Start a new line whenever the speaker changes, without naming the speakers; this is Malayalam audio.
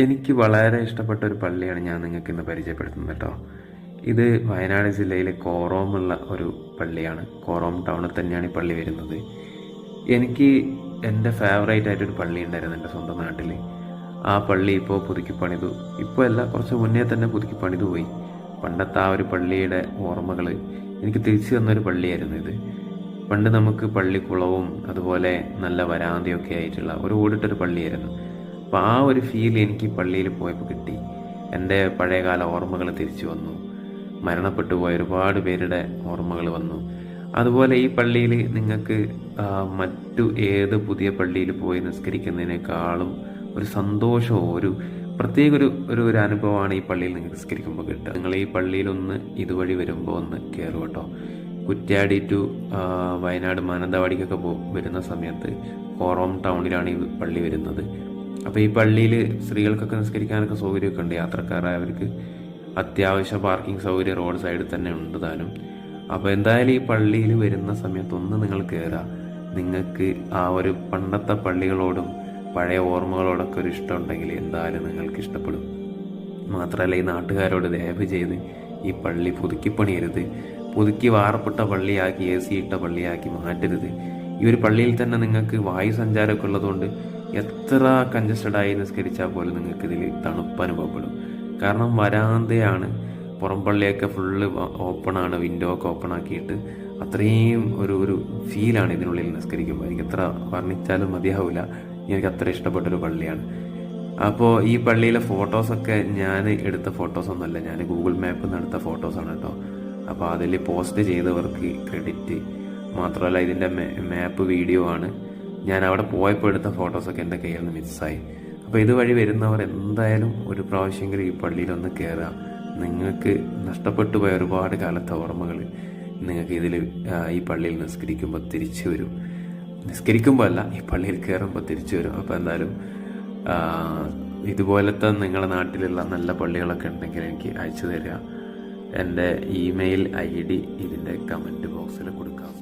എനിക്ക് വളരെ ഇഷ്ടപ്പെട്ട ഒരു പള്ളിയാണ് ഞാൻ നിങ്ങൾക്ക് ഇന്ന് പരിചയപ്പെടുത്തുന്നത് കേട്ടോ. ഇത് വയനാട് ജില്ലയിലെ കോറോമുള്ള ഒരു പള്ളിയാണ്. കോറോം ടൗണിൽ തന്നെയാണ് ഈ പള്ളി വരുന്നത്. എനിക്ക് എൻ്റെ ഫേവറേറ്റ് ആയിട്ടൊരു പള്ളി ഉണ്ടായിരുന്നു എൻ്റെ സ്വന്തം നാട്ടിൽ. ആ പള്ളി ഇപ്പോൾ പുതുക്കി പണിതു. ഇപ്പോൾ അല്ല, കുറച്ച് മുന്നേ തന്നെ പുതുക്കി പണിതു പോയി. പണ്ടത്തെ ആ ഒരു പള്ളിയുടെ ഓർമ്മകൾ എനിക്ക് തിരിച്ചു തന്നൊരു പള്ളിയായിരുന്നു ഇത്. പണ്ട് നമുക്ക് പള്ളിക്കുളവും അതുപോലെ നല്ല വരാന്തയൊക്കെ ആയിട്ടുള്ള ഒരു ഓടിട്ടൊരു പള്ളിയായിരുന്നു. അപ്പോൾ ആ ഒരു ഫീൽ എനിക്ക് പള്ളിയിൽ പോയപ്പോൾ കിട്ടി. എൻ്റെ പഴയകാല ഓർമ്മകൾ തിരിച്ചു വന്നു. മരണപ്പെട്ടു പോയ ഒരുപാട് പേരുടെ ഓർമ്മകൾ വന്നു. അതുപോലെ ഈ പള്ളിയിൽ നിങ്ങൾക്ക് മറ്റു ഏത് പുതിയ പള്ളിയിൽ പോയി നിസ്കരിക്കുന്നതിനേക്കാളും ഒരു സന്തോഷവും ഒരു പ്രത്യേക ഒരു അനുഭവമാണ് ഈ പള്ളിയിൽ നിങ്ങൾക്ക് നിസ്കരിക്കുമ്പോൾ കിട്ടുക. നിങ്ങൾ ഈ പള്ളിയിലൊന്ന് ഇതുവഴി വരുമ്പോൾ ഒന്ന് കയറും കേട്ടോ. കുറ്റ്യാടി ടു വയനാട് മാനന്തവാടിക്കൊക്കെ വരുന്ന സമയത്ത് കോറോം ടൗണിലാണ് ഈ പള്ളി വരുന്നത്. അപ്പോൾ ഈ പള്ളിയിൽ സ്ത്രീകൾക്കൊക്കെ നിസ്കരിക്കാനൊക്കെ സൗകര്യമൊക്കെ ഉണ്ട്. യാത്രക്കാരായവർക്ക് അത്യാവശ്യ പാർക്കിംഗ് സൗകര്യം റോഡ് സൈഡിൽ തന്നെ ഉണ്ട് താനും. അപ്പോൾ എന്തായാലും ഈ പള്ളിയിൽ വരുന്ന സമയത്തൊന്ന് നിങ്ങൾ കയറുക. നിങ്ങൾക്ക് ആ ഒരു പണ്ടത്തെ പള്ളികളോടും പഴയ ഓർമ്മകളോടൊക്കെ ഒരു ഇഷ്ടം ഉണ്ടെങ്കിൽ എന്തായാലും നിങ്ങൾക്ക് ഇഷ്ടപ്പെടും. മാത്രമല്ല, ഈ നാട്ടുകാരോട് ദയവ് ചെയ്ത് ഈ പള്ളി പുതുക്കി പണിയരുത്. പുതുക്കി വാർപ്പിട്ട പള്ളിയാക്കി AC ഇട്ട പള്ളിയാക്കി മാറ്റരുത്. ഈ ഒരു പള്ളിയിൽ തന്നെ നിങ്ങൾക്ക് വായു സഞ്ചാരമൊക്കെ ഉള്ളതുകൊണ്ട് എത്ര കൺജസ്റ്റഡായി നിസ്കരിച്ചാൽ പോലും നിങ്ങൾക്ക് ഇതിൽ തണുപ്പ് അനുഭവപ്പെടും. കാരണം വരാന്തയാണ്, പുറം പള്ളിയൊക്കെ ഫുള്ള് ഓപ്പണാണ്, വിൻഡോ ഒക്കെ ഓപ്പൺ ആക്കിയിട്ട് അത്രയും ഒരു ഫീലാണ് ഇതിനുള്ളിൽ നിസ്കരിക്കുമ്പോൾ. എനിക്ക് എത്ര വർണ്ണിച്ചാലും മതിയാവില്ല. എനിക്ക് അത്ര ഇഷ്ടപ്പെട്ടൊരു പള്ളിയാണ്. അപ്പോൾ ഈ പള്ളിയിലെ ഫോട്ടോസൊക്കെ ഞാൻ എടുത്ത ഫോട്ടോസൊന്നുമല്ല, ഞാൻ ഗൂഗിൾ മാപ്പിൽ നിന്ന് എടുത്ത ഫോട്ടോസാണ് കേട്ടോ. അപ്പോൾ അതിൽ പോസ്റ്റ് ചെയ്തവർക്ക് ക്രെഡിറ്റ്. മാത്രമല്ല, ഇതിൻ്റെ മാപ്പ് വീഡിയോ ആണ്. ഞാൻ അവിടെ പോയപ്പോൾ എടുത്ത ഫോട്ടോസൊക്കെ എൻ്റെ കയ്യിൽ നിന്ന് മിസ്സായി. അപ്പോൾ ഇതുവഴി വരുന്നവർ എന്തായാലും ഒരു പ്രാവശ്യമെങ്കിലും ഈ പള്ളിയിലൊന്ന് കയറുക. നിങ്ങൾക്ക് നഷ്ടപ്പെട്ടു പോയ ഒരുപാട് കാലത്തെ ഓർമ്മകൾ നിങ്ങൾക്ക് ഇതിൽ ഈ പള്ളിയിൽ നിസ്കരിക്കുമ്പോൾ തിരിച്ചു വരും. നിസ്കരിക്കുമ്പോൾ അല്ല, ഈ പള്ളിയിൽ കയറുമ്പോൾ തിരിച്ചു വരും. അപ്പോൾ എന്തായാലും ഇതുപോലത്തെ നിങ്ങളുടെ നാട്ടിലുള്ള നല്ല പള്ളികളൊക്കെ ഉണ്ടെങ്കിൽ എനിക്ക് അയച്ചു തരിക. എൻ്റെ ഇമെയിൽ ID ഇതിൻ്റെ കമൻറ്റ് ബോക്സിൽ കൊടുക്കാം.